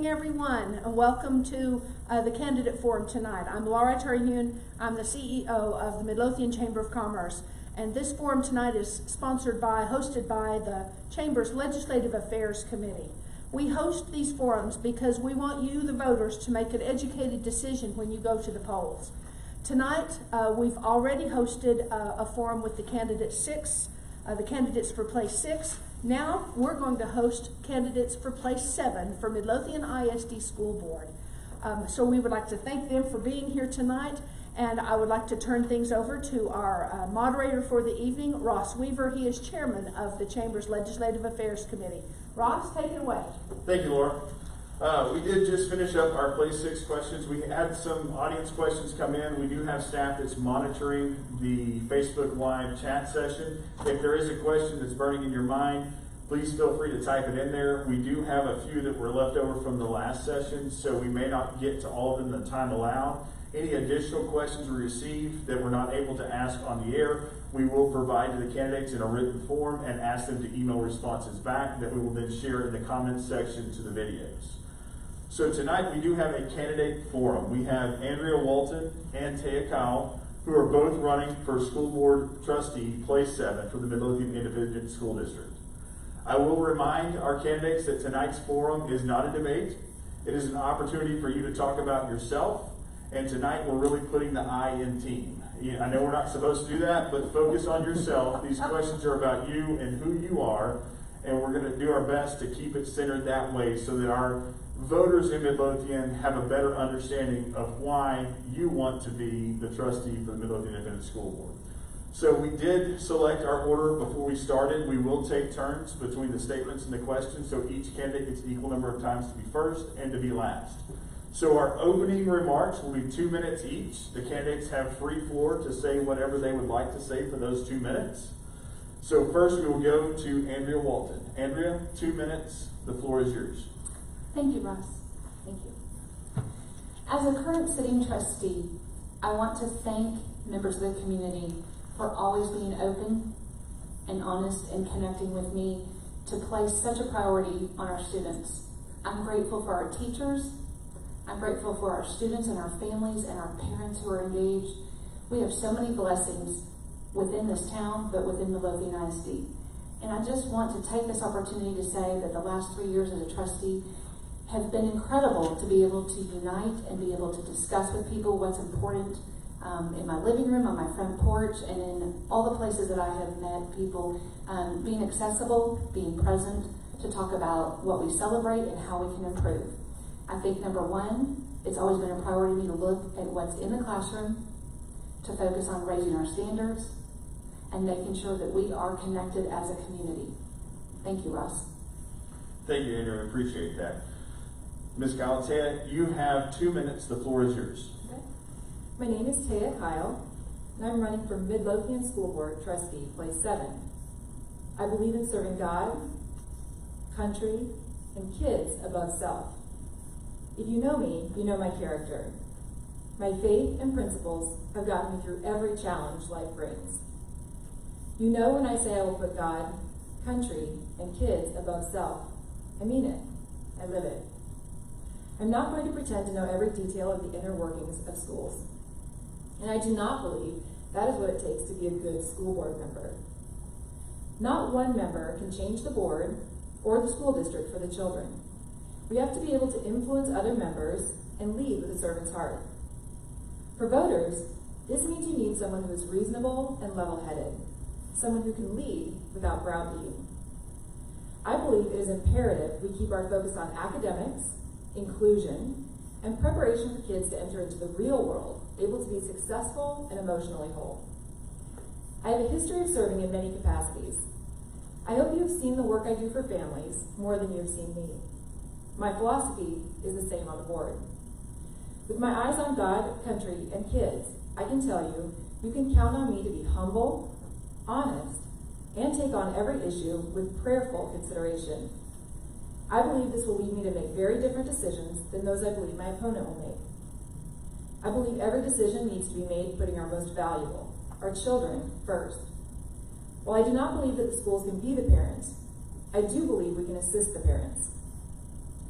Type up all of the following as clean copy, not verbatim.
morning, everyone, and welcome to the Candidate Forum tonight. I'm Laura Terhune. I'm the CEO of the Midlothian Chamber of Commerce, and this forum tonight is hosted by the Chamber's Legislative Affairs Committee. We host these forums because we want you, the voters, to make an educated decision when you go to the polls. Tonight, we've already hosted a forum with the candidates for place 6. Now we're going to host candidates for place 7 for Midlothian ISD School Board. So we would like to thank them for being here tonight, and I would like to turn things over to our moderator for the evening, Ross Weaver. He is chairman of the Chamber's Legislative Affairs Committee. Ross, take it away. Thank you, Laura. We did just finish up our place 6 questions. We had some audience questions come in. We do have staff that's monitoring the Facebook Live chat session. If there is a question that's burning in your mind, please feel free to type it in there. We do have a few that were left over from the last session, so we may not get to all of them in the time allowed. Any additional questions we receive that we're not able to ask on the air, we will provide to the candidates in a written form and ask them to email responses back that we will then share in the comments section to the videos. So tonight we do have a candidate forum. We have Andrea Walton and Taya, who are both running for school board trustee, place 7 for the Midlothian Independent School District. I will remind our candidates that tonight's forum is not a debate. It is an opportunity for you to talk about yourself, and tonight we're really putting the I in team. I know we're not supposed to do that, but focus on yourself. These questions are about you and who you are, and we're going to do our best to keep it centered that way so that our voters in Midlothian have a better understanding of why you want to be the trustee for the Midlothian Independent School Board. So we did select our order before we started. We will take turns between the statements and the questions, so each candidate gets an equal number of times to be first and to be last. So our opening remarks will be 2 minutes each. The candidates have free floor to say whatever they would like to say for those 2 minutes. So first we will go to Andrea Walton. Andrea, 2 minutes. The floor is yours. Thank you, Russ. Thank you. As a current sitting trustee, I want to thank members of the community for always being open and honest and connecting with me to place such a priority on our students. I'm grateful for our teachers. I'm grateful for our students and our families and our parents who are engaged. We have so many blessings within this town, but within Midlothian ISD. And I just want to take this opportunity to say that the last 3 years as a trustee have been incredible to be able to unite and be able to discuss with people what's important in my living room, on my front porch, and in all the places that I have met people, being accessible, being present, to talk about what we celebrate and how we can improve. I think number one, it's always been a priority to me to look at what's in the classroom, to focus on raising our standards, and making sure that we are connected as a community. Thank you, Russ. Thank you, Andrea. I appreciate that. Ms. Taya, you have 2 minutes. The floor is yours. Okay. My name is Taya, and I'm running for Midlothian School Board Trustee, place 7. I believe in serving God, country, and kids above self. If you know me, you know my character. My faith and principles have gotten me through every challenge life brings. You know when I say I will put God, country, and kids above self. I mean it. I live it. I'm not going to pretend to know every detail of the inner workings of schools. And I do not believe that is what it takes to be a good school board member. Not one member can change the board or the school district for the children. We have to be able to influence other members and lead with a servant's heart. For voters, this means you need someone who is reasonable and level-headed, someone who can lead without browbeating. I believe it is imperative we keep our focus on academics, inclusion, and preparation for kids to enter into the real world, able to be successful and emotionally whole. I have a history of serving in many capacities. I hope you have seen the work I do for families more than you have seen me. My philosophy is the same on the board. With my eyes on God, country, and kids, I can tell you, you can count on me to be humble, honest, and take on every issue with prayerful consideration. I believe this will lead me to make very different decisions than those I believe my opponent will make. I believe every decision needs to be made putting our most valuable, our children, first. While I do not believe that the schools can be the parents, I do believe we can assist the parents.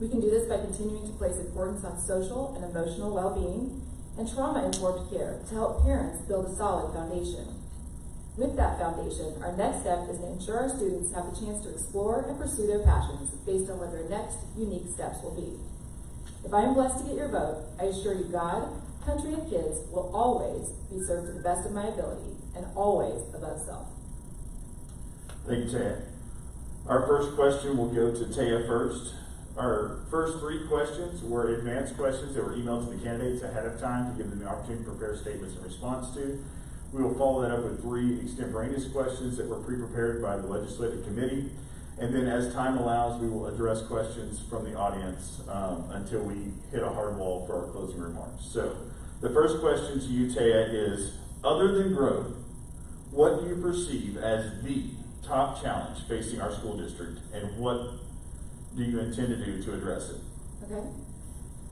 We can do this by continuing to place importance on social and emotional well-being and trauma-informed care to help parents build a solid foundation. With that foundation, our next step is to ensure our students have the chance to explore and pursue their passions based on what their next unique steps will be. If I am blessed to get your vote, I assure you God, country, and kids will always be served to the best of my ability and always above self. Thank you, Taya. Our first question will go to Taya first. Our first 3 questions were advanced questions that were emailed to the candidates ahead of time to give them the opportunity to prepare statements in response to. We will follow that up with 3 extemporaneous questions that were pre-prepared by the legislative committee. And then as time allows, we will address questions from the audience until we hit a hard wall for our closing remarks. So the first question to you, Taya, is, other than growth, what do you perceive as the top challenge facing our school district, and what do you intend to do to address it? Okay.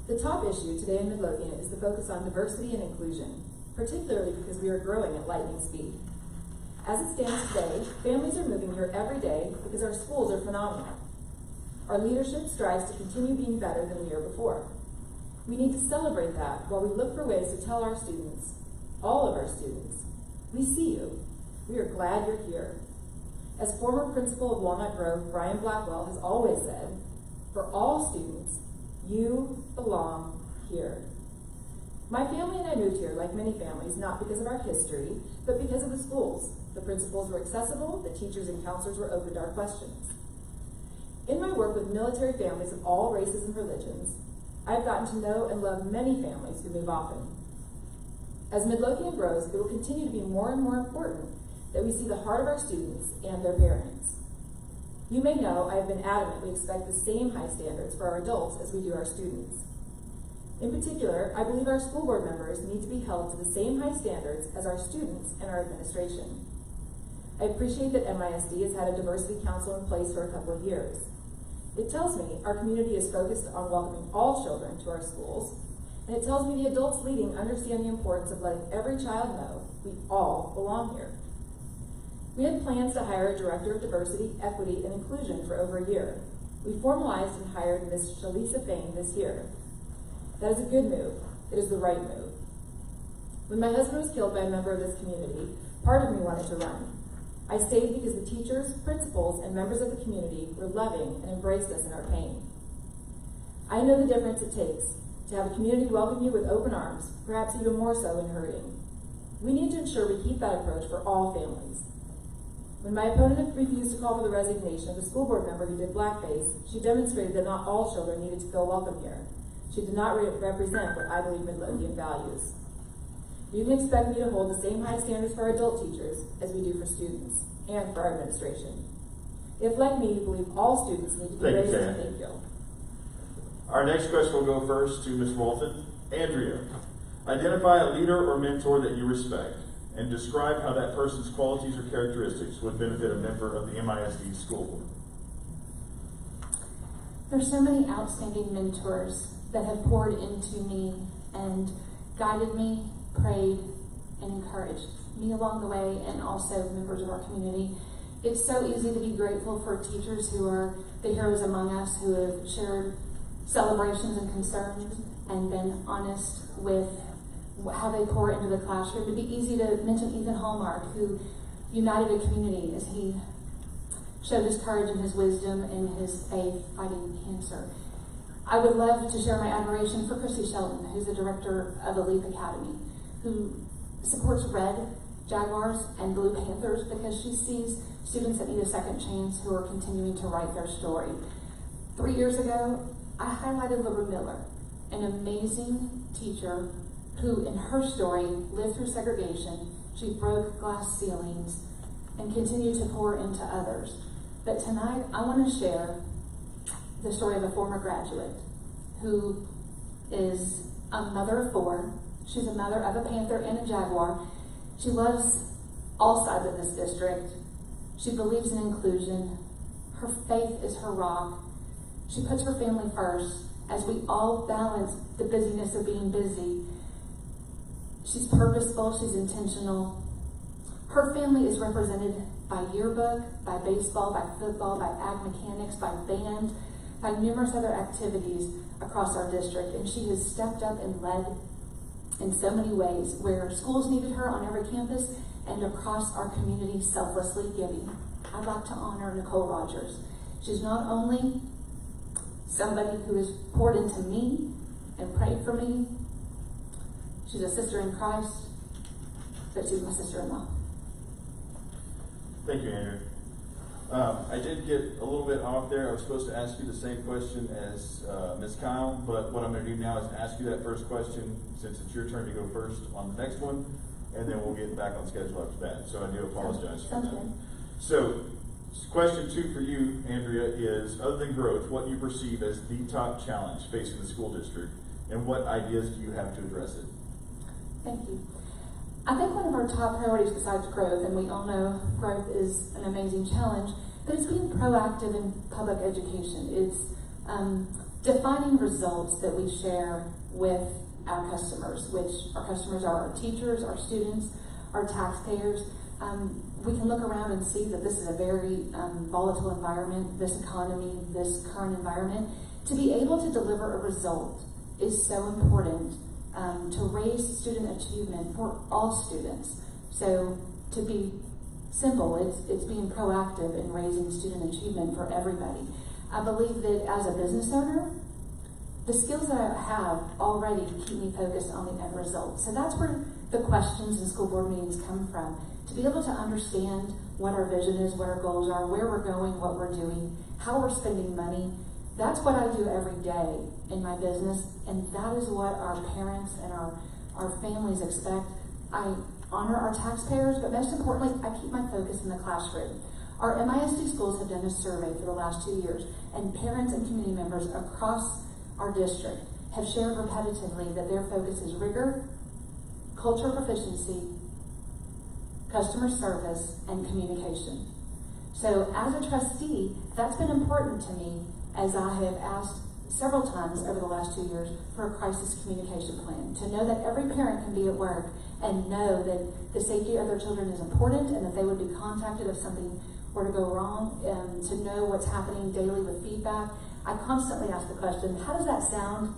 The top issue today in Midlothian is the focus on diversity and inclusion, particularly because we are growing at lightning speed. As it stands today, families are moving here every day because our schools are phenomenal. Our leadership strives to continue being better than the year before. We need to celebrate that while we look for ways to tell our students, all of our students, we see you. We are glad you're here. As former principal of Walnut Grove, Brian Blackwell has always said, for all students, you belong here. My family and I moved here, like many families, not because of our history, but because of the schools. The principals were accessible, the teachers and counselors were open to our questions. In my work with military families of all races and religions, I've gotten to know and love many families who move often. As Midlothian grows, it will continue to be more and more important that we see the heart of our students and their parents. You may know I have been adamant we expect the same high standards for our adults as we do our students. In particular, I believe our school board members need to be held to the same high standards as our students and our administration. I appreciate that MISD has had a diversity council in place for a couple of years. It tells me our community is focused on welcoming all children to our schools, and it tells me the adults leading understand the importance of letting every child know we all belong here. We had plans to hire a director of diversity, equity, and inclusion for over a year. We formalized and hired Ms. Shalisa Fain this year. That is a good move. It is the right move. When my husband was killed by a member of this community, part of me wanted to run. I stayed because the teachers, principals, and members of the community were loving and embraced us in our pain. I know the difference it takes to have a community welcome you with open arms, perhaps even more so in hurting. We need to ensure we keep that approach for all families. When my opponent refused to call for the resignation of the school board member who did blackface, she demonstrated that not all children needed to feel welcome here. She did not represent what I believe Midlothian values. You can expect me to hold the same high standards for our adult teachers as we do for students and for our administration. If, like me, you believe all students need to be raised to think you. Our next question will go first to Ms. Walton. Andrea, identify a leader or mentor that you respect and describe how that person's qualities or characteristics would benefit a member of the MISD school board. There's so many outstanding mentors that have poured into me and guided me, prayed, and encouraged me along the way, and also members of our community. It's so easy to be grateful for teachers who are the heroes among us, who have shared celebrations and concerns and been honest with how they pour into the classroom. It'd be easy to mention Ethan Hallmark, who united a community as he showed his courage and his wisdom and his faith fighting cancer. I would love to share my admiration for Christy Shelton, who's the director of the Leap Academy, who supports Red Jaguars and Blue Panthers because she sees students that need a second chance who are continuing to write their story. 3 years ago, I highlighted Laura Miller, an amazing teacher who, in her story, lived through segregation. She broke glass ceilings and continued to pour into others. But tonight, I want to share the story of a former graduate who is a mother of 4. She's a mother of a Panther and a Jaguar. She loves all sides of this district. She believes in inclusion. Her faith is her rock. She puts her family first as we all balance the busyness of being busy. She's purposeful, she's intentional. Her family is represented by yearbook, by baseball, by football, by ag mechanics, by band, by numerous other activities across our district, and she has stepped up and led in so many ways where schools needed her on every campus and across our community, selflessly giving. I'd like to honor Nicole Rogers. She's not only somebody who has poured into me and prayed for me, she's a sister in Christ, but she's my sister-in-law. Thank you, Andrea. I did get a little bit off there. I was supposed to ask you the same question as Ms. Kyle, but what I'm going to do now is ask you that first question since it's your turn to go first on the next one, and then we'll get back on schedule after that. So I do apologize for that. So, question 2 for you, Andrea, is other than growth, what do you perceive as the top challenge facing the school district, and what ideas do you have to address it? Thank you. I think one of our top priorities besides growth, and we all know growth is an amazing challenge, but it's being proactive in public education. It's defining results that we share with our customers, which our customers are our teachers, our students, our taxpayers. We can look around and see that this is a very volatile environment, this economy, this current environment. To be able to deliver a result is so important. To raise student achievement for all students. So to be simple, it's being proactive in raising student achievement for everybody. I believe that as a business owner, the skills that I have already keep me focused on the end result. So that's where the questions in school board meetings come from. To be able to understand what our vision is, what our goals are, where we're going, what we're doing, how we're spending money. That's what I do every day in my business, and that is what our parents and our families expect. I honor our taxpayers, but most importantly, I keep my focus in the classroom. Our MISD schools have done a survey for the last 2 years, and parents and community members across our district have shared repetitively that their focus is rigor, cultural proficiency, customer service, and communication. So as a trustee, that's been important to me, as I have asked several times over the last 2 years for a crisis communication plan, to know that every parent can be at work and know that the safety of their children is important and that they would be contacted if something were to go wrong, to know what's happening daily with feedback. I constantly ask the question, how does that sound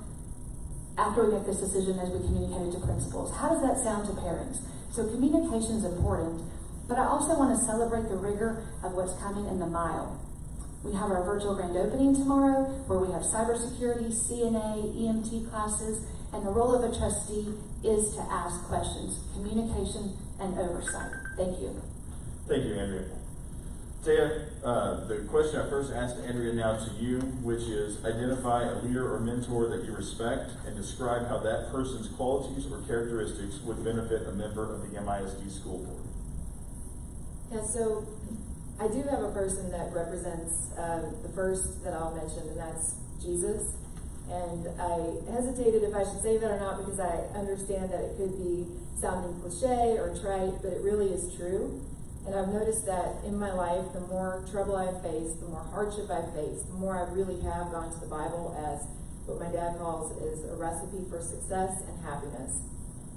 after we make this decision as we communicate it to principals? How does that sound to parents? So communication is important, but I also want to celebrate the rigor of what's coming in the mile. We have our virtual grand opening tomorrow, where we have cybersecurity, CNA, EMT classes, and the role of a trustee is to ask questions, communication, and oversight. Thank you. Thank you, Andrea. Taya, the question I first asked Andrea now to you, which is identify a leader or mentor that you respect and describe how that person's qualities or characteristics would benefit a member of the MISD school board. Yeah, so I do have a person that represents the first that I'll mention, and that's Jesus. And I hesitated if I should say that or not, because I understand that it could be sounding cliche or trite, but it really is true. And I've noticed that in my life, the more trouble I've faced, the more hardship I've faced, the more I really have gone to the Bible as what my dad calls is a recipe for success and happiness.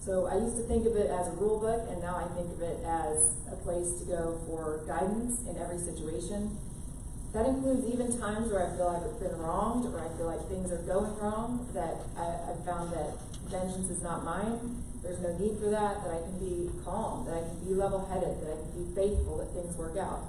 So I used to think of it as a rule book, and now I think of it as a place to go for guidance in every situation. That includes even times where I feel like I've been wronged, or I feel like things are going wrong, that I've found that vengeance is not mine. There's no need for that I can be calm, that I can be level-headed, that I can be faithful, that things work out.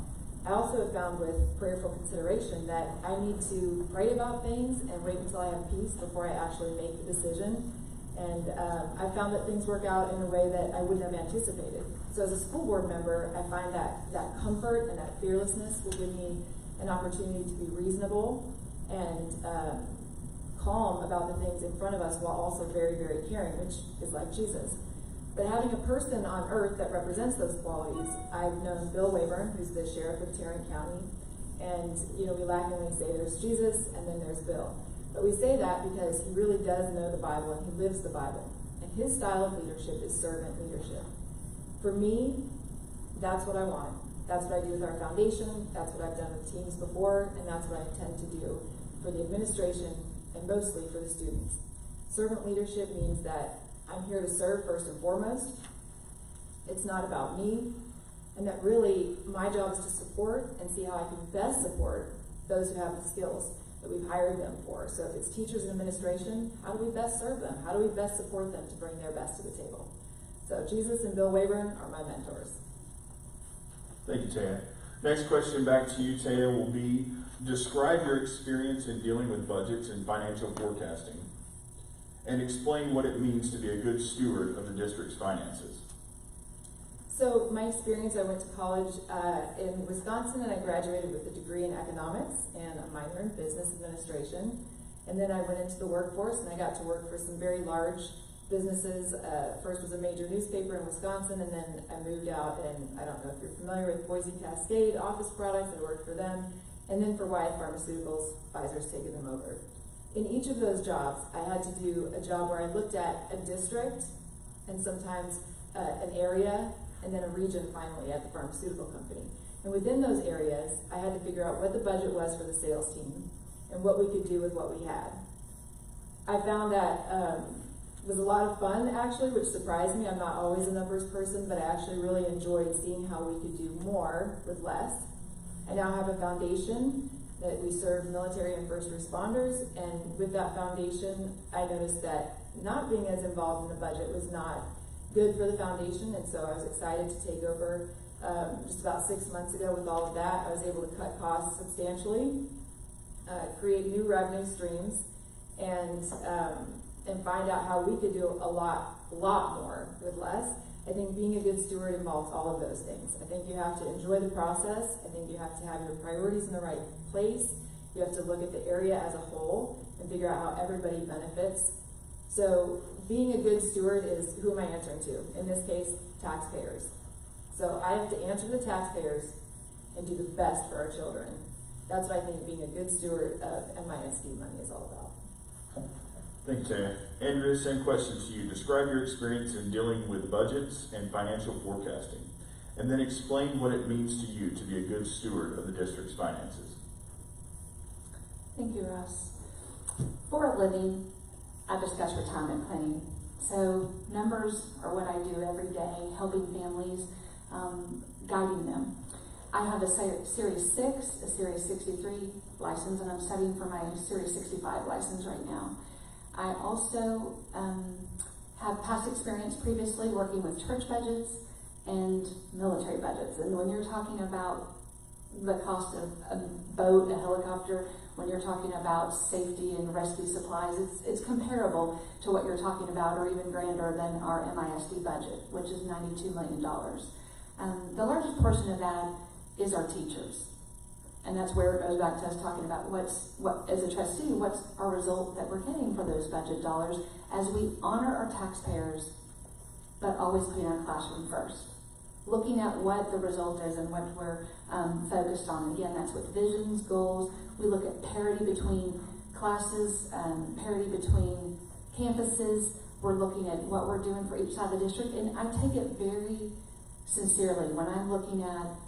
I also have found with prayerful consideration that I need to pray about things and wait until I have peace before I actually make the decision. And I found that things work out in a way that I wouldn't have anticipated. So as a school board member, I find that comfort and that fearlessness will give me an opportunity to be reasonable and calm about the things in front of us, while also very, very caring, which is like Jesus. But having a person on earth that represents those qualities, I've known Bill Wayburn, who's the sheriff of Tarrant County, and we laughingly say there's Jesus and then there's Bill. But we say that because he really does know the Bible and he lives the Bible. And his style of leadership is servant leadership. For me, that's what I want. That's what I do with our foundation, that's what I've done with teams before, and that's what I intend to do for the administration and mostly for the students. Servant leadership means that I'm here to serve first and foremost. It's not about me, and that really my job is to support and see how I can best support those who have the skills. that we've hired them for. So if it's teachers and administration, how do we best serve them? How do we best support them to bring their best to the table? So Jesus and Bill Wayburn are my mentors. Thank you, Taya. Next question back to you, Taya, will be, describe your experience in dealing with budgets and financial forecasting, and explain what it means to be a good steward of the district's finances. So my experience, I went to college in Wisconsin, and I graduated with a degree in economics and a minor in business administration. And then I went into the workforce, and I got to work for some very large businesses. First was a major newspaper in Wisconsin, and then I moved out, and I don't know if you're familiar with Boise Cascade Office Products. I worked for them. And then for Wyeth Pharmaceuticals, Pfizer's taken them over. In each of those jobs, I had to do a job where I looked at a district, and sometimes an area, and then a region finally at the pharmaceutical company. And within those areas, I had to figure out what the budget was for the sales team and what we could do with what we had. I found that it was a lot of fun, actually, which surprised me. I'm not always a numbers person, but I actually really enjoyed seeing how we could do more with less. I now have a foundation that we serve military and first responders, and with that foundation, I noticed that not being as involved in the budget was not good for the foundation, and so I was excited to take over just about 6 months ago with all of that. I was able to cut costs substantially, create new revenue streams, and find out how we could do a lot more with less. I think being a good steward involves all of those things. I think you have to enjoy the process. I think you have to have your priorities in the right place. You have to look at the area as a whole and figure out how everybody benefits. So being a good steward is, who am I answering to? In this case, taxpayers. So I have to answer the taxpayers and do the best for our children. That's what I think being a good steward of MISD money is all about. Thank you, Taya. Andrea, same question to you. Describe your experience in dealing with budgets and financial forecasting, and then explain what it means to you to be a good steward of the district's finances. Thank you, Russ. For a living, I discuss retirement planning. So numbers are what I do every day, helping families, guiding them. I have a Series 6, a Series 63 license, and I'm studying for my Series 65 license right now. I also have past experience previously working with church budgets and military budgets. And when you're talking about the cost of a boat, a helicopter, when you're talking about safety and rescue supplies, it's comparable to what you're talking about, or even grander than our MISD budget, which is $92 million. The largest portion of that is our teachers. And that's where it goes back to us talking about as a trustee, what's our result that we're getting for those budget dollars as we honor our taxpayers, but always putting our classroom first. Looking at what the result is and what we're focused on. Again, that's with visions, goals. We look at parity between classes, parity between campuses. We're looking at what we're doing for each side of the district. And I take it very sincerely when I'm looking at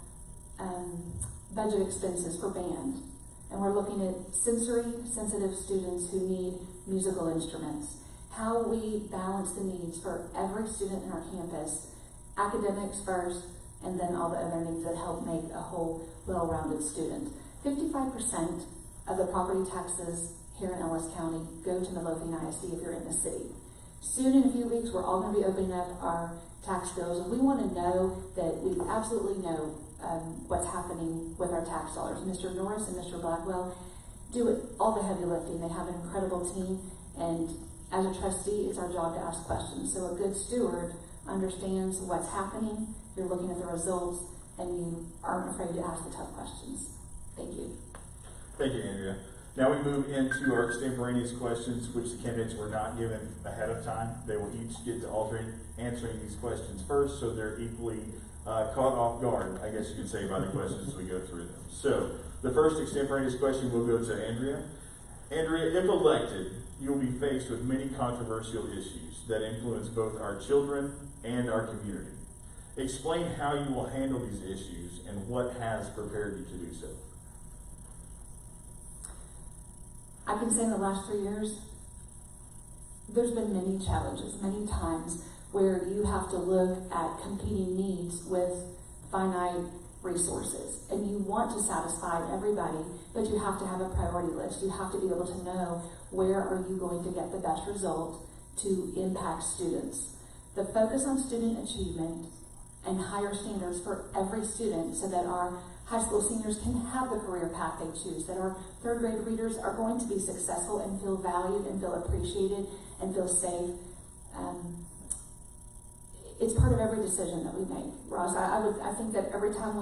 budget expenses for band, and we're looking at sensory sensitive students who need musical instruments, how we balance the needs for every student in our campus, academics first, and then all the other needs that help make a whole well-rounded student. 55% of the property taxes here in Ellis County go to Midlothian ISD if you're in the city. Soon, in a few weeks, we're all going to be opening up our tax bills, and we want to know that we absolutely know what's happening with our tax dollars. Mr. Norris and Mr. Blackwell do all the heavy lifting. They have an incredible team, and as a trustee, it's our job to ask questions. So a good steward understands what's happening, you're looking at the results, and you aren't afraid to ask the tough questions. Thank you. Thank you, Andrea. Now we move into our extemporaneous questions, which the candidates were not given ahead of time. They will each get to alternate answering these questions first, so they're equally caught off guard, I guess you could say, by the questions as we go through them. So the first extemporaneous question will go to Andrea. Andrea, if elected, you'll be faced with many controversial issues that influence both our children and our community. Explain how you will handle these issues and what has prepared you to do so. I can say in the last 3 years, there's been many challenges, many times where you have to look at competing needs with finite resources, and you want to satisfy everybody, but you have to have a priority list. You have to be able to know where are you going to get the best result to impact students. The focus on student achievement and higher standards for every student so that our high school seniors can have the career path they choose, that our third grade readers are going to be successful and feel valued and feel appreciated and feel safe. It's part of every decision that we make. Ross, I think that every time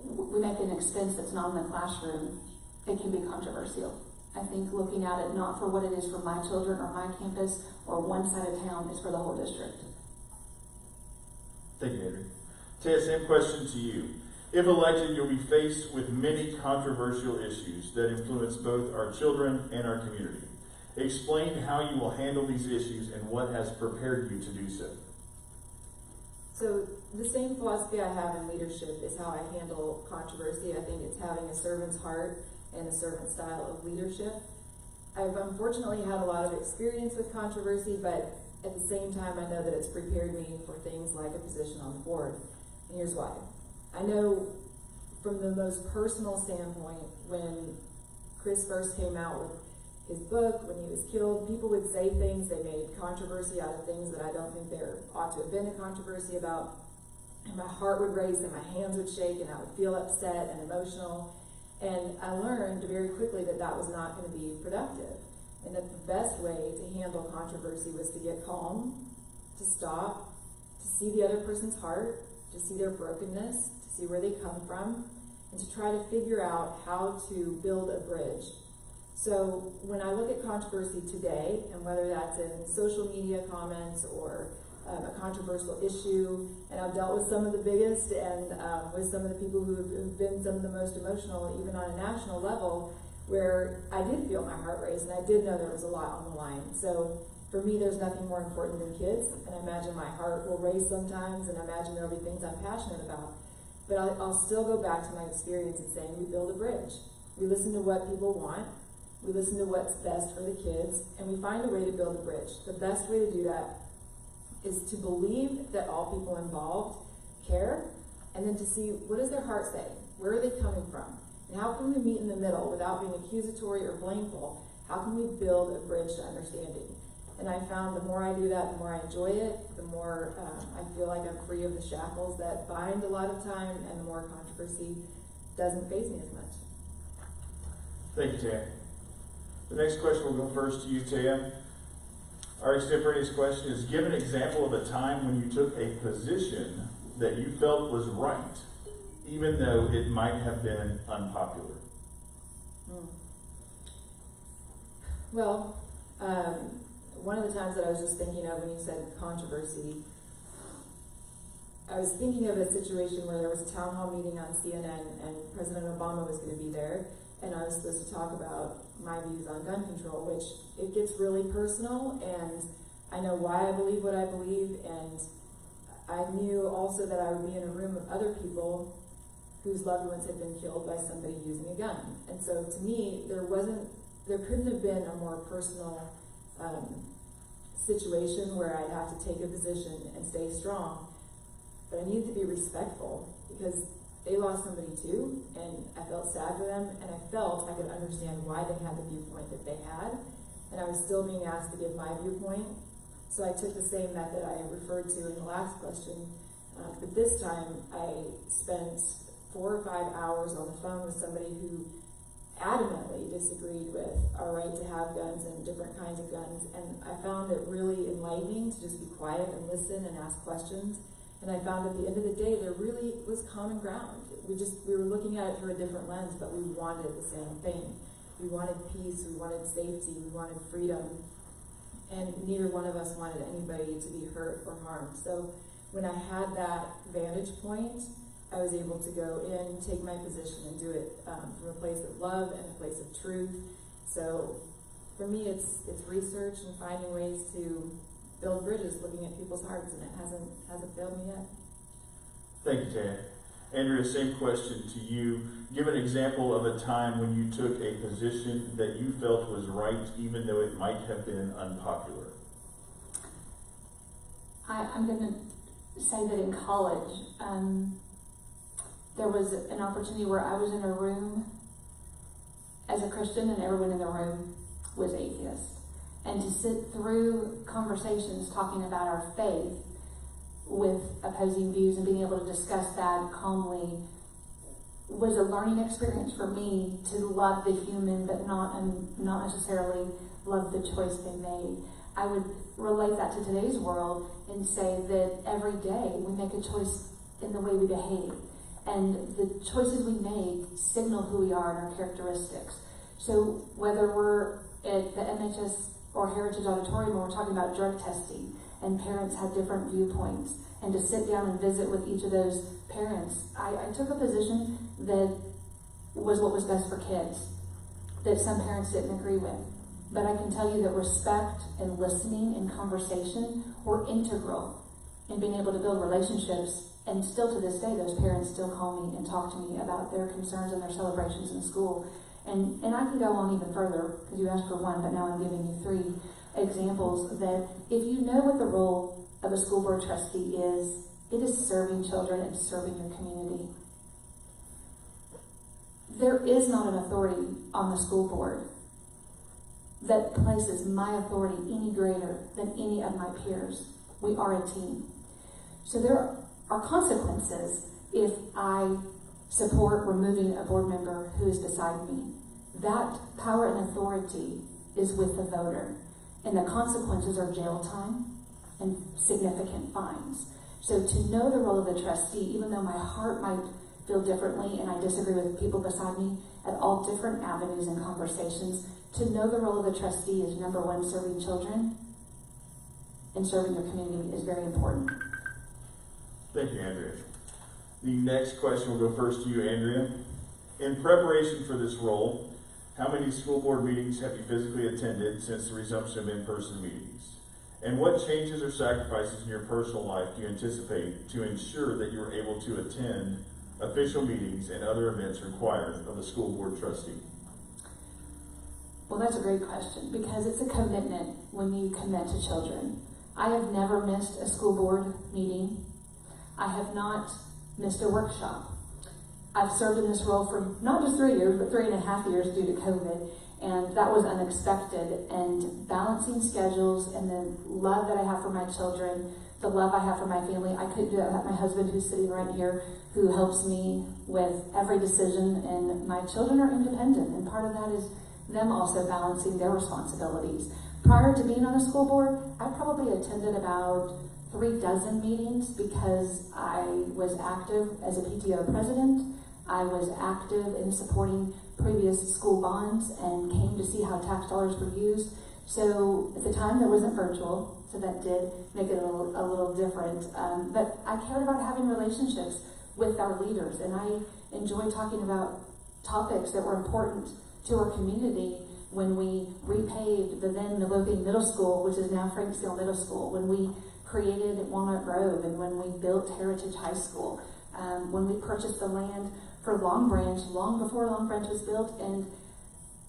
we make an expense that's not in the classroom, it can be controversial. I think looking at it not for what it is for my children or my campus or one side of town, is for the whole district. Thank you, Andrea. Taya, same question to you. If elected, you'll be faced with many controversial issues that influence both our children and our community. Explain how you will handle these issues and what has prepared you to do so. So the same philosophy I have in leadership is how I handle controversy. I think it's having a servant's heart and a servant style of leadership. I've unfortunately had a lot of experience with controversy, but at the same time, I know that it's prepared me for things like a position on the board. And here's why. I know from the most personal standpoint, when Chris first came out with his book, when he was killed, people would say things, they made controversy out of things that I don't think there ought to have been a controversy about. And my heart would race and my hands would shake and I would feel upset and emotional. And I learned very quickly that that was not going to be productive. And that the best way to handle controversy was to get calm, to stop, to see the other person's heart, to see their brokenness, to see where they come from, and to try to figure out how to build a bridge. So when I look at controversy today, and whether that's in social media comments or a controversial issue, and I've dealt with some of the biggest and with some of the people who have been some of the most emotional, even on a national level, where I did feel my heart race and I did know there was a lot on the line. So for me, there's nothing more important than kids, and I imagine my heart will race sometimes, and I imagine there'll be things I'm passionate about. But I'll still go back to my experience in saying we build a bridge. We listen to what people want, we listen to what's best for the kids, and we find a way to build a bridge. The best way to do that is to believe that all people involved care, and then to see what does their heart say? Where are they coming from? And how can we meet in the middle without being accusatory or blameful? How can we build a bridge to understanding? And I found the more I do that, the more I enjoy it, the more I feel like I'm free of the shackles that bind a lot of time, and the more controversy doesn't faze me as much. Thank you, Taya. The next question will go first to you, Taya. Our extemporaneous question is, give an example of a time when you took a position that you felt was right, even though it might have been unpopular. Well, one of the times that I was just thinking of when you said controversy, I was thinking of a situation where there was a town hall meeting on CNN and President Obama was going to be there, and I was supposed to talk about my views on gun control, which it gets really personal, and I know why I believe what I believe, and I knew also that I would be in a room of other people whose loved ones had been killed by somebody using a gun. And so to me, there couldn't have been a more personal situation where I'd have to take a position and stay strong. But I needed to be respectful because they lost somebody too, and I felt sad for them, and I felt I could understand why they had the viewpoint that they had, and I was still being asked to give my viewpoint. So I took the same method I referred to in the last question, but this time I spent 4 or 5 hours on the phone with somebody who adamantly disagreed with our right to have guns and different kinds of guns, and I found it really enlightening to just be quiet and listen and ask questions. And I found at the end of the day, there really was common ground. We were looking at it through a different lens, but we wanted the same thing. We wanted peace, we wanted safety, we wanted freedom, and neither one of us wanted anybody to be hurt or harmed. So when I had that vantage point, I was able to go in, take my position, and do it from a place of love and a place of truth. So for me, it's research and finding ways to build bridges, looking at people's hearts, and it hasn't failed me yet. Thank you, Taya. Andrea, same question to you. Give an example of a time when you took a position that you felt was right, even though it might have been unpopular. I'm going to say that in college, there was an opportunity where I was in a room as a Christian and everyone in the room was atheist. And to sit through conversations talking about our faith with opposing views and being able to discuss that calmly was a learning experience for me to love the human, but not necessarily love the choice they made. I would relate that to today's world and say that every day we make a choice in the way we behave. And the choices we make signal who we are and our characteristics. So whether we're at the MHS or Heritage Auditorium and we're talking about drug testing and parents have different viewpoints, and to sit down and visit with each of those parents, I took a position that was what was best for kids, that some parents didn't agree with. But I can tell you that respect and listening and conversation were integral in being able to build relationships. And still to this day, those parents still call me and talk to me about their concerns and their celebrations in school. And I can go on even further, because you asked for one, but now I'm giving you 3 examples that if you know what the role of a school board trustee is, it is serving children and serving your community. There is not an authority on the school board that places my authority any greater than any of my peers. We are a team. So there are consequences if I support removing a board member who is beside me. That power and authority is with the voter. And the consequences are jail time and significant fines. So to know the role of the trustee, even though my heart might feel differently and I disagree with people beside me at all different avenues and conversations, to know the role of the trustee is number 1, serving children and serving your community is very important. Thank you, Andrea. The next question will go first to you, Andrea. In preparation for this role, how many school board meetings have you physically attended since the resumption of in-person meetings? And what changes or sacrifices in your personal life do you anticipate to ensure that you are able to attend official meetings and other events required of the school board trustee? Well, that's a great question, because it's a commitment when you commit to children. I have never missed a school board meeting. I have not missed a workshop. I've served in this role for not just 3 years, but 3.5 years due to COVID, and that was unexpected. And balancing schedules and the love that I have for my children, the love I have for my family, I couldn't do that without my husband, who's sitting right here, who helps me with every decision, and my children are independent, and part of that is them also balancing their responsibilities. Prior to being on the school board, I probably attended about 36 meetings because I was active as a PTO president. I was active in supporting previous school bonds and came to see how tax dollars were used. So at the time there wasn't virtual, so that did make it a little different. But I cared about having relationships with our leaders, and I enjoyed talking about topics that were important to our community. When we repaved the then Midlothian Middle School, which is now Franksdale Middle School, when we created Walnut Grove, and when we built Heritage High School, when we purchased the land for Long Branch long before Long Branch was built, and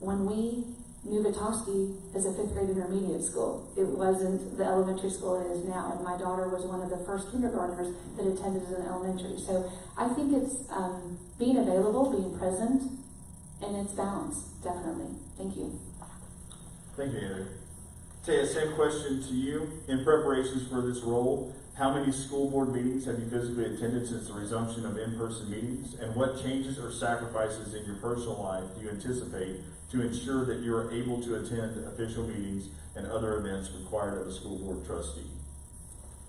when we knew Vitoski as a 5th grade intermediate school. It wasn't the elementary school it is now, and my daughter was one of the first kindergartners that attended as an elementary. So I think it's being available, being present, and it's balance, definitely. Thank you. Thank you, Andrea. Taya, same question to you. In preparations for this role, how many school board meetings have you physically attended since the resumption of in-person meetings? And what changes or sacrifices in your personal life do you anticipate to ensure that you are able to attend official meetings and other events required of a school board trustee?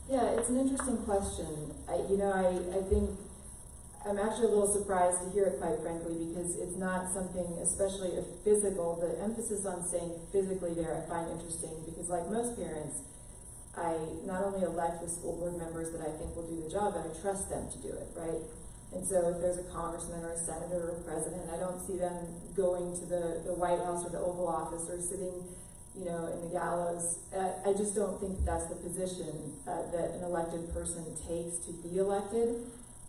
Yeah, it's an interesting question. I think I'm actually a little surprised to hear it, quite frankly, because it's not something, especially a physical, the emphasis on saying physically there I find interesting, because like most parents, I not only elect the school board members that I think will do the job, but I trust them to do it, right? And so if there's a congressman or a senator or a president, I don't see them going to the White House or the Oval Office or sitting, in the gallows. I just don't think that's the position that an elected person takes to be elected.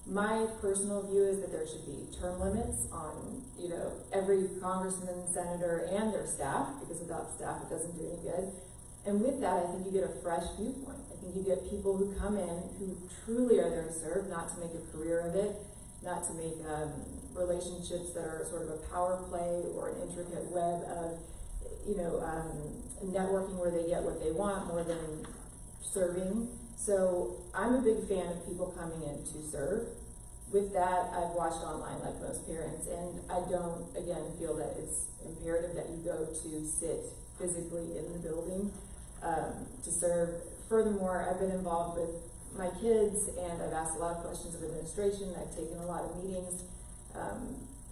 My personal view is that there should be term limits on, every congressman, senator, and their staff, because without staff it doesn't do any good. And with that, I think you get a fresh viewpoint. I think you get people who come in who truly are there to serve, not to make a career of it. not to make relationships that are sort of a power play or an intricate web of, networking where they get what they want more than serving. So I'm a big fan of people coming in to serve. With that, I've watched online like most parents, and I don't, again, feel that it's imperative that you go to sit physically in the building to serve. Furthermore, I've been involved with my kids, and I've asked a lot of questions of administration. I've taken a lot of meetings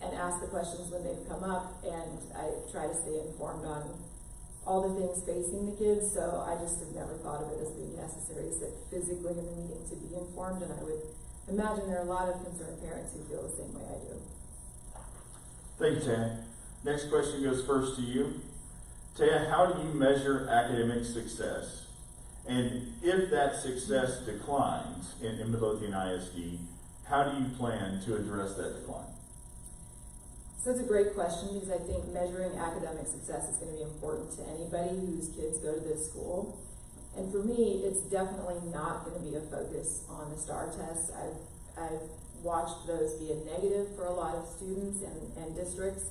and asked the questions when they've come up, and I try to stay informed on all the things facing the kids, so I just have never thought of it as being necessary to sit physically in the meeting to be informed, and I would imagine there are a lot of concerned parents who feel the same way I do. Thank you, Taya. Next question goes first to you. Taya, how do you measure academic success? And if that success declines in Midlothian ISD, how do you plan to address that decline? So it's a great question, because I think measuring academic success is going to be important to anybody whose kids go to this school. And for me, it's definitely not going to be a focus on the STAR tests. I've watched those be a negative for a lot of students and districts.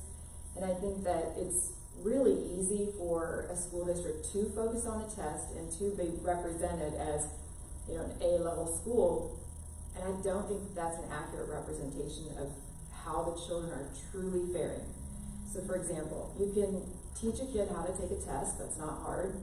And I think that it's really easy for a school district to focus on a test and to be represented as, an A-level school. And I don't think that's an accurate representation of how the children are truly faring. So for example, you can teach a kid how to take a test. That's not hard.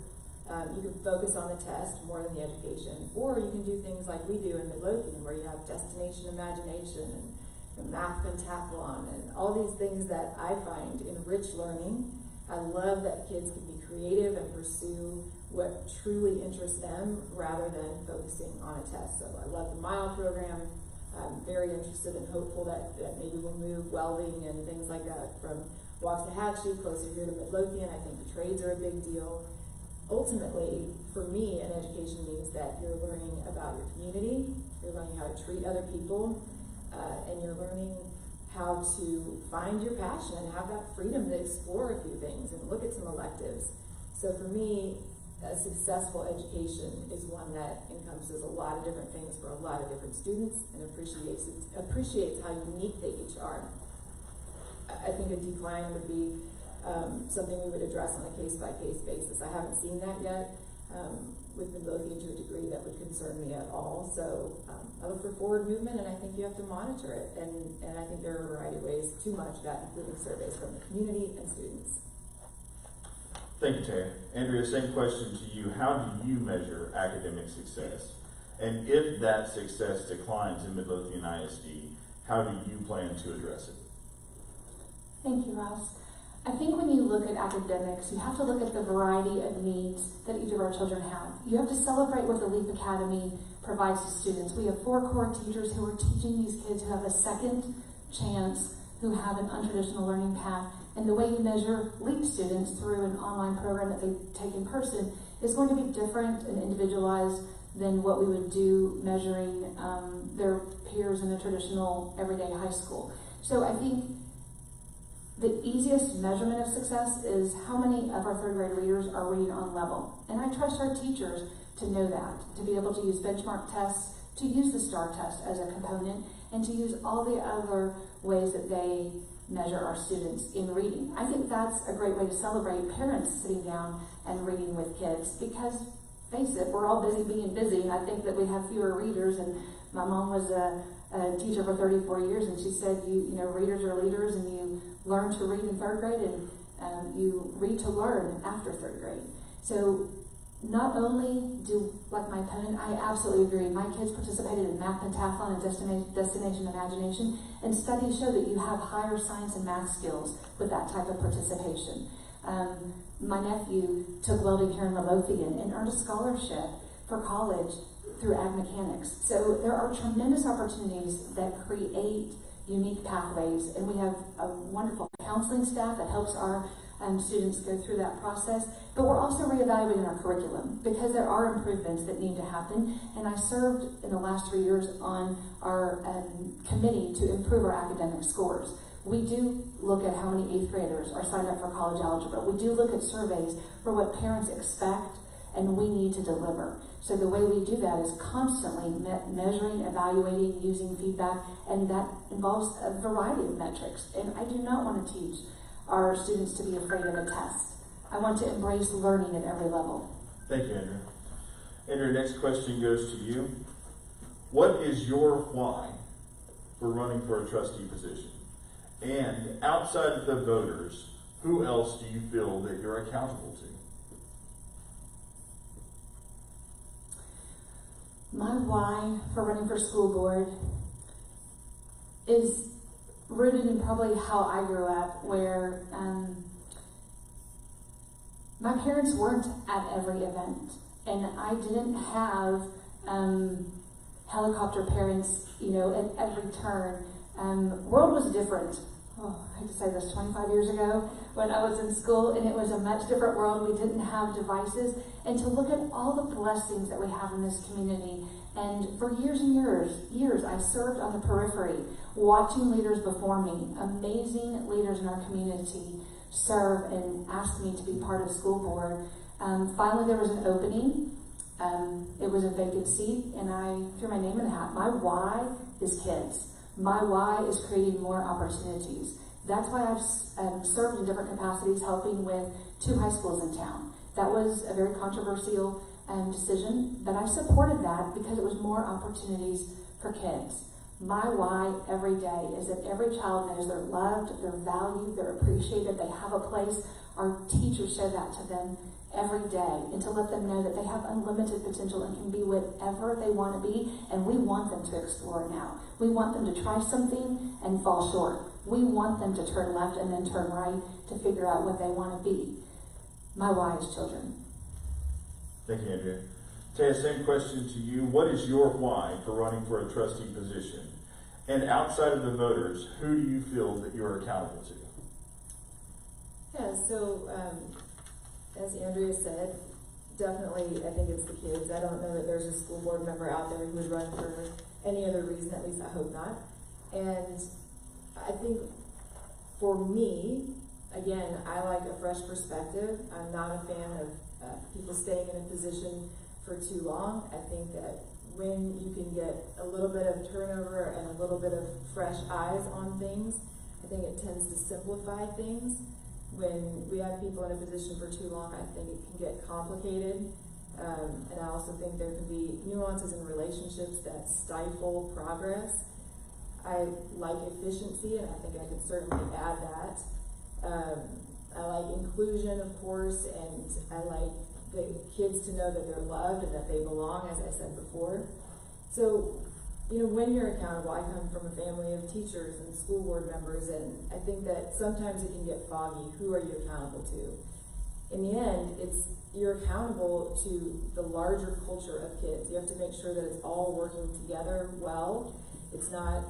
You can focus on the test more than the education. Or you can do things like we do in Midlothian, where you have destination imagination and math pentathlon and all these things that I find enrich learning. I love that kids can be creative and pursue what truly interests them rather than focusing on a test. So I love the MILE program. I'm very interested and hopeful that maybe we'll move welding and things like that from Waxahachie closer here to Midlothian. I think the trades are a big deal. Ultimately, for me, an education means that you're learning about your community, you're learning how to treat other people, and you're learning how to find your passion and have that freedom to explore a few things and look at some electives. So for me, a successful education is one that encompasses a lot of different things for a lot of different students and appreciates how unique they each are. I think a decline would be something we would address on a case-by-case basis. I haven't seen that yet with Midlothian to a degree that would concern me at all. So I look for forward movement, and I think you have to monitor it. And I think there are a variety of ways to monitor that, including surveys from the community and students. Thank you, Taya. Andrea, same question to you. How do you measure academic success? And if that success declines in Midlothian ISD, how do you plan to address it? Thank you, Ross. I think when you look at academics, you have to look at the variety of needs that each of our children have. You have to celebrate what the LEAP Academy provides to students. We have 4 core teachers who are teaching these kids who have a second chance, who have an untraditional learning path. And the way you measure LEAP students through an online program that they take in person is going to be different and individualized than what we would do measuring their peers in a traditional everyday high school. So I think the easiest measurement of success is how many of our 3rd grade readers are reading on level. And I trust our teachers to know that, to be able to use benchmark tests, to use the STAR test as a component, and to use all the other ways that they measure our students in reading. I think that's a great way to celebrate parents sitting down and reading with kids, because face it, we're all busy being busy, and I think that we have fewer readers. And my mom was a teacher for 34 years, and she said, you know, readers are leaders, and you learn to read in 3rd grade, and you read to learn after 3rd grade. So not only do, like my opponent, I absolutely agree. My kids participated in math pentathlon and destination imagination, and studies show that you have higher science and math skills with that type of participation. My nephew took welding here in Midlothian and earned a scholarship for college through ag mechanics. So there are tremendous opportunities that create unique pathways, and we have a wonderful counseling staff that helps our students go through that process. But we're also reevaluating our curriculum, because there are improvements that need to happen. And I served in the last 3 years on our committee to improve our academic scores. We do look at how many 8th graders are signed up for college algebra. We do look at surveys for what parents expect and we need to deliver. So the way we do that is constantly measuring, evaluating, using feedback, and that involves a variety of metrics. And I do not want to teach our students to be afraid of a test. I want to embrace learning at every level. Thank you, Andrea. Andrea, next question goes to you. What is your why for running for a trustee position? And outside of the voters, who else do you feel that you're accountable to? My why for running for school board is rooted in probably how I grew up, where my parents weren't at every event, and I didn't have helicopter parents, at every turn. World was different. I hate to say this, 25 years ago when I was in school, and it was a much different world. We didn't have devices, and to look at all the blessings that we have in this community. And for years and years, I served on the periphery, watching leaders before me, amazing leaders in our community, serve and ask me to be part of school board. Finally, there was an opening. It was a vacant seat, and I threw my name in the hat. My why is kids. My why is creating more opportunities. That's why I've served in different capacities, helping with 2 high schools in town. That was a very controversial decision, but I supported that because it was more opportunities for kids. My why every day is that every child knows they're loved, they're valued, they're appreciated, they have a place. Our teachers show that to them every day, and to let them know that they have unlimited potential and can be whatever they want to be, and we want them to explore now. We want them to try something and fall short. We want them to turn left and then turn right to figure out what they want to be. My why is children. Thank you, Andrea. Taya, same question to you. What is your why for running for a trustee position? And outside of the voters, who do you feel that you're accountable to? Yeah, so as Andrea said, definitely I think it's the kids. I don't know that there's a school board member out there who would run for any other reason, at least I hope not. And I think for me, again, I like a fresh perspective. I'm not a fan of people staying in a position for too long. I think that when you can get a little bit of turnover and a little bit of fresh eyes on things, I think it tends to simplify things. When we have people in a position for too long, I think it can get complicated. And I also think there can be nuances in relationships that stifle progress. I like efficiency, and I think I can certainly add that. I like inclusion, of course, and I like the kids to know that they're loved and that they belong, as I said before. So, when you're accountable, I come from a family of teachers and school board members, and I think that sometimes it can get foggy. Who are you accountable to? In the end, you're accountable to the larger culture of kids. You have to make sure that it's all working together well. It's not,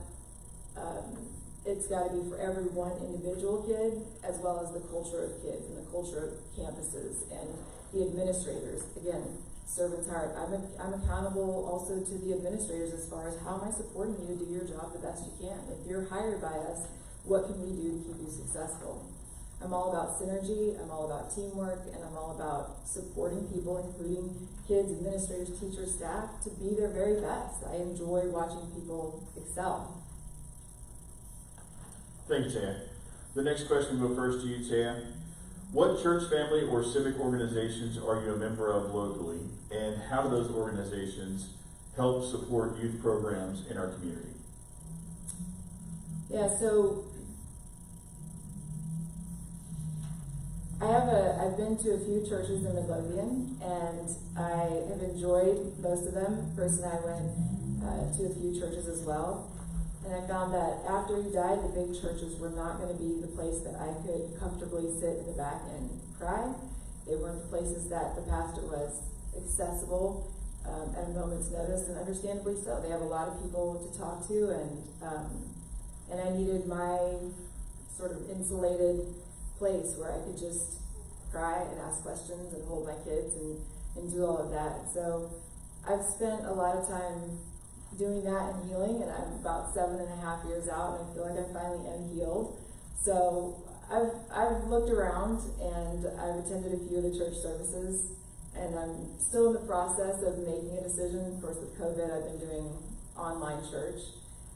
it's got to be for every one individual kid, as well as the culture of kids and the culture of campuses and the administrators. Again, servant's heart. I'm accountable also to the administrators as far as how am I supporting you to do your job the best you can. If you're hired by us, what can we do to keep you successful? I'm all about synergy, I'm all about teamwork, and I'm all about supporting people, including kids, administrators, teachers, staff, to be their very best. I enjoy watching people excel. Thank you, Taya. The next question will go first to you, Taya. What church, family, or civic organizations are you a member of locally, and how do those organizations help support youth programs in our community? Yeah, so I've been to a few churches in Midlothian, and I have enjoyed most of them. Bruce and I went to a few churches as well. And I found that after he died, the big churches were not going to be the place that I could comfortably sit in the back and cry. They weren't the places that the pastor was accessible at a moment's notice, and understandably so. They have a lot of people to talk to, and I needed my sort of insulated place where I could just cry and ask questions and hold my kids and do all of that. So I've spent a lot of time doing that and healing, and I'm about 7.5 years out, and I feel like I finally am healed. So I've looked around, and I've attended a few of the church services. and I'm still in the process of making a decision. Of course, with COVID, I've been doing online church.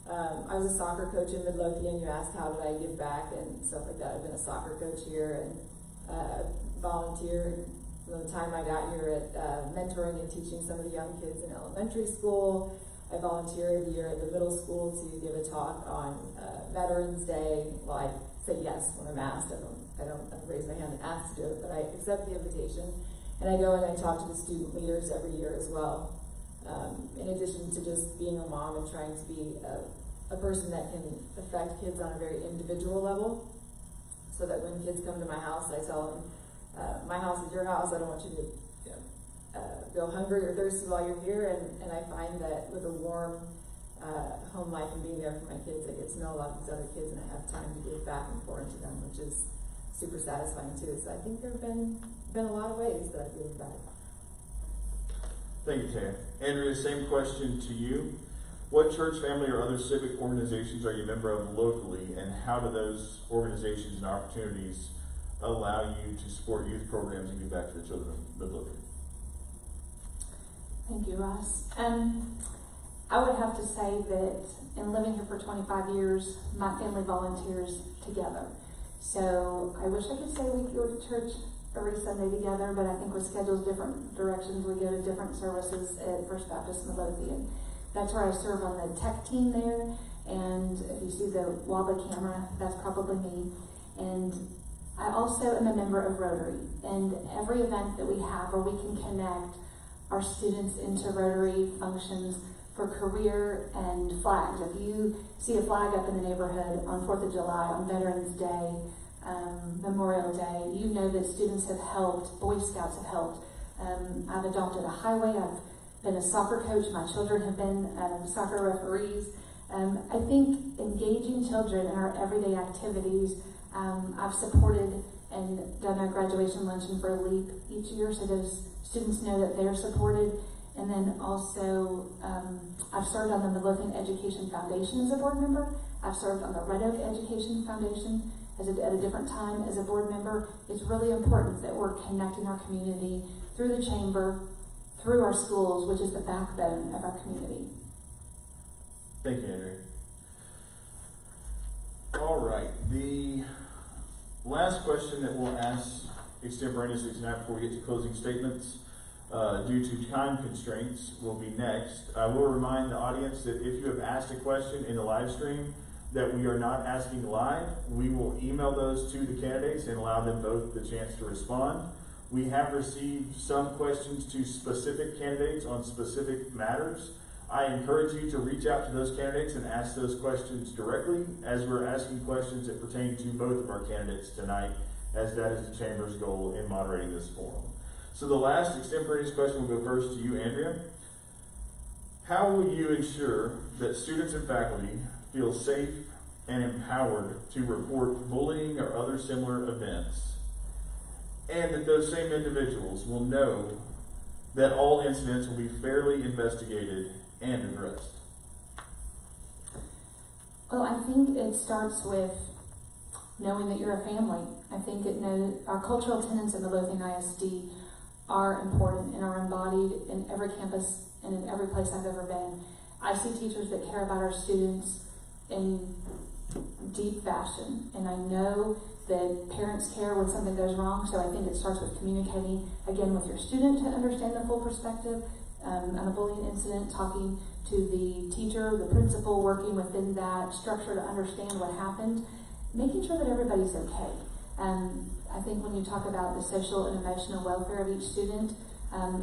I was a soccer coach in Midlothian. You asked how did I give back and stuff like that. I've been a soccer coach here and volunteered from the time I got here at mentoring and teaching some of the young kids in elementary school. I volunteered a year at the middle school to give a talk on Veterans Day. Well, I say yes when I'm asked. I don't raise my hand and ask to do it, but I accept the invitation. And I go and I talk to the student leaders every year as well. In addition to just being a mom and trying to be a person that can affect kids on a very individual level, so that when kids come to my house, I tell them, my house is your house. I don't want you to go hungry or thirsty while you're here. And I find that with a warm home life and being there for my kids, I get to know a lot of these other kids, and I have time to give back and pour into them, which is super satisfying too. So I think there have been a lot of ways that I've given back. Thank you, Taya. Andrea, same question to you. What church, family, or other civic organizations are you a member of locally, and how do those organizations and opportunities allow you to support youth programs and give back to the children of Midlothian? Thank you, Ross. I would have to say that in living here for 25 years, my family volunteers together. So I wish I could say we go to church every Sunday together, but I think with schedules different directions, we go to different services at First Baptist Midlothian. That's where I serve on the tech team there, and if you see the wobbly camera, that's probably me. And I also am a member of Rotary, and every event that we have where we can connect our students into Rotary functions for career and flags. If you see a flag up in the neighborhood on 4th of July, on Veterans Day, Memorial Day, you know that students have helped, Boy Scouts have helped. I've adopted a highway, I've been a soccer coach, my children have been soccer referees. I think engaging children in our everyday activities, I've supported and done a graduation luncheon for LEAP each year, so those students know that they're supported. And then also, I've served on the Midlothian Education Foundation as a board member. I've served on the Red Oak Education Foundation at a different time as a board member. It's really important that we're connecting our community through the chamber, through our schools, which is the backbone of our community. Thank you, Andrea. All right, the last question that we'll ask extemporaneously tonight before we get to closing statements, due to time constraints, will be next. I will remind the audience that if you have asked a question in the live stream that we are not asking live, we will email those to the candidates and allow them both the chance to respond. We have received some questions to specific candidates on specific matters. I encourage you to reach out to those candidates and ask those questions directly, as we're asking questions that pertain to both of our candidates tonight, as that is the Chamber's goal in moderating this forum. So the last extemporaneous question will go first to you, Andrea. How will you ensure that students and faculty feel safe and empowered to report bullying or other similar events, and that those same individuals will know that all incidents will be fairly investigated and addressed? Well, I think it starts with knowing that you're a family. I think our cultural tenets in the Midlothian ISD are important and are embodied in every campus and in every place I've ever been. I see teachers that care about our students in deep fashion, and I know that parents care when something goes wrong, so I think it starts with communicating, again, with your student to understand the full perspective on a bullying incident, talking to the teacher, the principal, working within that structure to understand what happened, making sure that everybody's okay. I think when you talk about the social and emotional welfare of each student,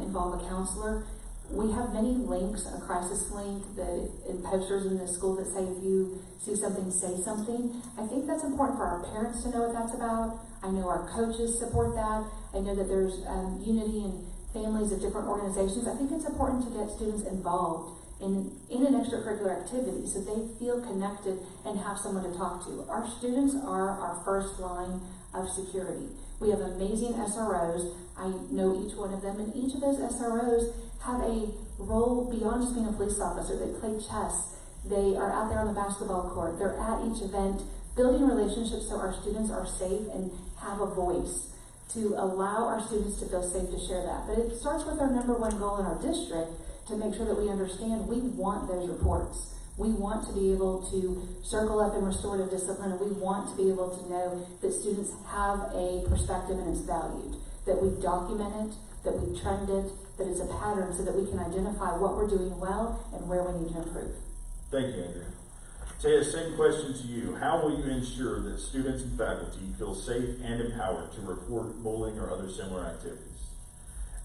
involve a counselor. We have many links, a crisis link, and posters in the school that say if you see something, say something. I think that's important for our parents to know what that's about. I know our coaches support that. I know that there's unity in families of different organizations. I think it's important to get students involved in an extracurricular activity so they feel connected and have someone to talk to. Our students are our first line of security. We have amazing SROs. I know each one of them, and each of those SROs have a role beyond just being a police officer. They play chess. They are out there on the basketball court. They're at each event, building relationships so our students are safe and have a voice. to allow our students to feel safe to share that. But it starts with our number one goal in our district to make sure that we understand we want those reports. We want to be able to circle up in restorative discipline, and we want to be able to know that students have a perspective and it's valued, that we document it, that we trend it, that it's a pattern so that we can identify what we're doing well and where we need to improve. Thank you, Andrea. Taya, same question to you. How will you ensure that students and faculty feel safe and empowered to report bullying or other similar activities?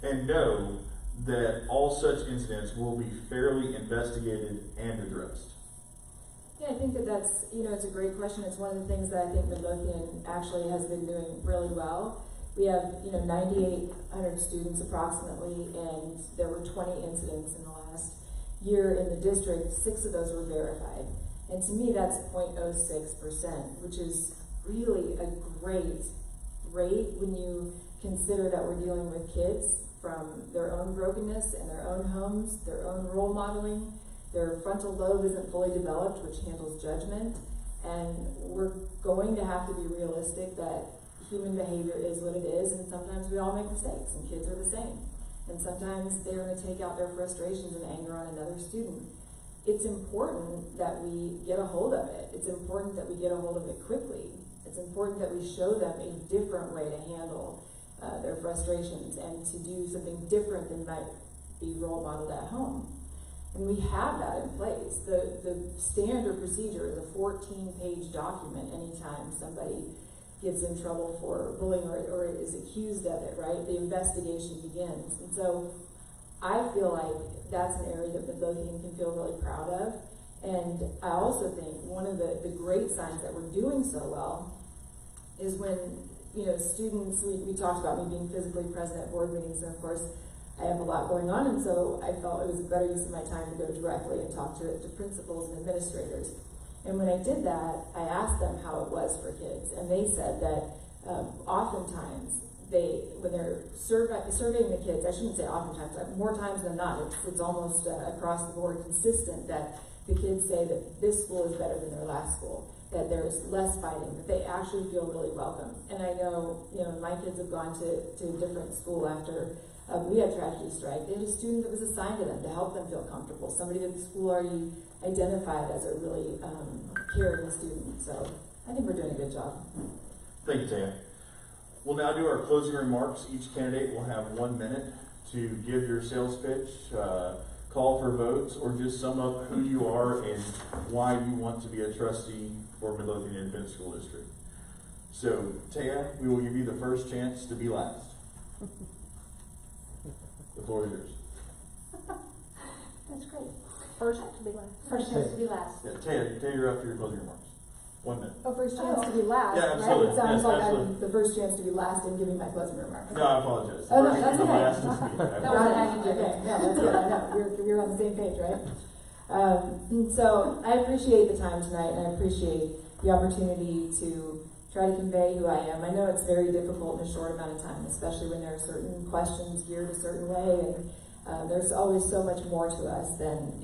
And know that all such incidents will be fairly investigated and addressed. Yeah, I think that's, it's a great question. It's one of the things that I think Midlothian actually has been doing really well. We have, 9,800 students approximately, and there were 20 incidents in the last year in the district. 6 of those were verified. And to me, that's 0.06%, which is really a great rate when you consider that we're dealing with kids from their own brokenness and their own homes, their own role modeling. Their frontal lobe isn't fully developed, which handles judgment. And we're going to have to be realistic that human behavior is what it is, and sometimes we all make mistakes, and kids are the same. And sometimes they're going to take out their frustrations and anger on another student. It's important that we get a hold of it. It's important that we get a hold of it quickly. It's important that we show them a different way to handle their frustrations and to do something different than might be role modeled at home. And we have that in place. The standard procedure is a 14-page document anytime somebody gets in trouble for bullying or is accused of it, right? The investigation begins. And so I feel like that's an area that Midlothian can feel really proud of. And I also think one of the great signs that we're doing so well is when, students, we talked about me being physically present at board meetings, and of course, I have a lot going on, and so I felt it was a better use of my time to go directly and talk to principals and administrators. And when I did that, I asked them how it was for kids, and they said that oftentimes when they're surveying the kids, I shouldn't say oftentimes, more times than not, it's almost across the board consistent that the kids say that this school is better than their last school, that there's less fighting, that they actually feel really welcome. And I know, my kids have gone to a different school after we had tragedy strike. They had a student that was assigned to them to help them feel comfortable, somebody that the school already identified as a really caring student. So I think we're doing a good job. Thank you, Taya. We'll now do our closing remarks. Each candidate will have 1 minute to give your sales pitch, call for votes, or just sum up who you are and why you want to be a trustee for Midlothian Independent School District. So, Taya, we will give you the first chance to be last. The floor is yours. That's great. First to be last. First chance to be last. Yeah, Taya, you're up for your closing remarks. 1 minute. Oh, first chance to be last, Yeah, absolutely. right? It sounds Yes, like absolutely. I'm the first chance to be last in giving my closing remarks. No, I apologize. Oh, no, First that's and okay. last to speak. That was an Okay, yeah, that's good, I know, we're on the same page, right? So I appreciate the time tonight, and I appreciate the opportunity to try to convey who I am. I know it's very difficult in a short amount of time, especially when there are certain questions geared a certain way, and there's always so much more to us than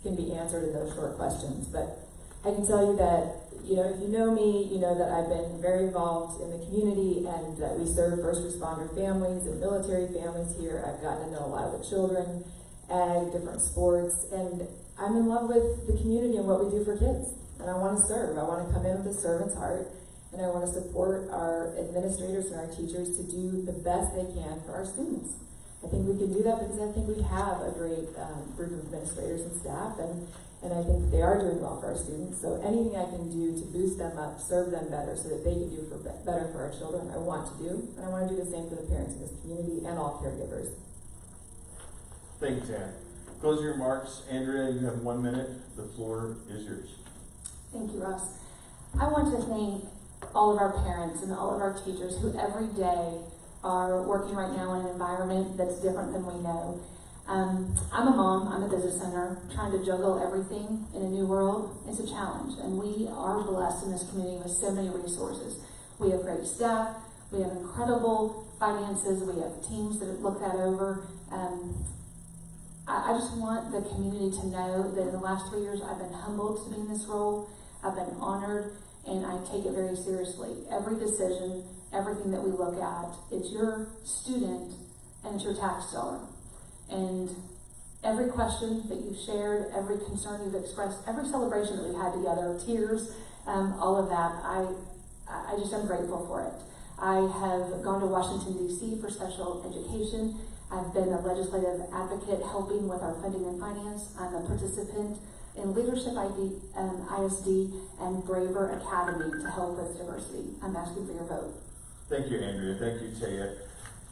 can be answered in those short questions. But I can tell you that, if you know me, you know that I've been very involved in the community, and that we serve first responder families and military families here. I've gotten to know a lot of the children, ag, different sports, and I'm in love with the community and what we do for kids. And I want to serve. I want to come in with a servant's heart, and I want to support our administrators and our teachers to do the best they can for our students. I think we can do that because I think we have a great group of administrators and staff, and I think that they are doing well for our students. So anything I can do to boost them up, serve them better so that they can do better for our children, I want to do. And I want to do the same for the parents in this community and all caregivers. Thank you, Taya. Closing remarks. Andrea, you have 1 minute. The floor is yours. Thank you, Russ. I want to thank all of our parents and all of our teachers who every day are working right now in an environment that's different than we know. I'm a mom, I'm a business owner, trying to juggle everything in a new world. It's a challenge, and we are blessed in this community with so many resources. We have great staff, we have incredible finances, we have teams that look that over. I just want the community to know that in the last 3 years I've been humbled to be in this role, I've been honored, and I take it very seriously. Every decision, everything that we look at. It's your student and it's your tax dollar. And every question that you've shared, every concern you've expressed, every celebration that we had together, tears, all of that, I just am grateful for it. I have gone to Washington, D.C. for special education. I've been a legislative advocate helping with our funding and finance. I'm a participant in Leadership ISD and Braver Academy to help with diversity. I'm asking for your vote. Thank you, Andrea. Thank you, Taya.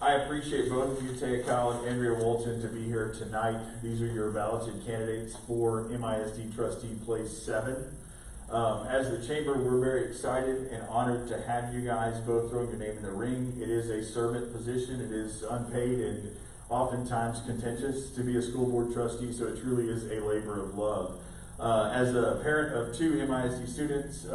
I appreciate both of you, Taya Kyle and Andrea Walton, to be here tonight. These are your balloted candidates for MISD Trustee Place 7. As the Chamber, we're very excited and honored to have you guys both throwing your name in the ring. It is a servant position. It is unpaid and oftentimes contentious to be a school board trustee, so it truly is a labor of love. As a parent of 2 MISD students,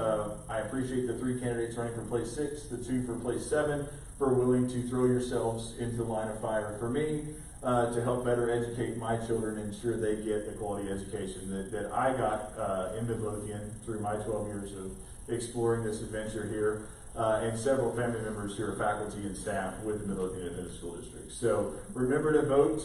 I appreciate the 3 candidates running for Place 6, the 2 for Place 7, for willing to throw yourselves into the line of fire for me to help better educate my children and ensure they get the quality education that I got in Midlothian through my 12 years of exploring this adventure here, and several family members who are faculty and staff with the Midlothian Independent School District. So remember to vote.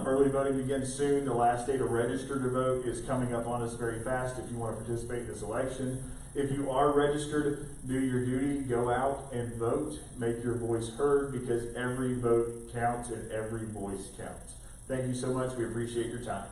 Early voting begins soon. The last day to register to vote is coming up on us very fast if you want to participate in this election. If you are registered, do your duty, go out and vote, make your voice heard, because every vote counts and every voice counts. Thank you so much. We appreciate your time.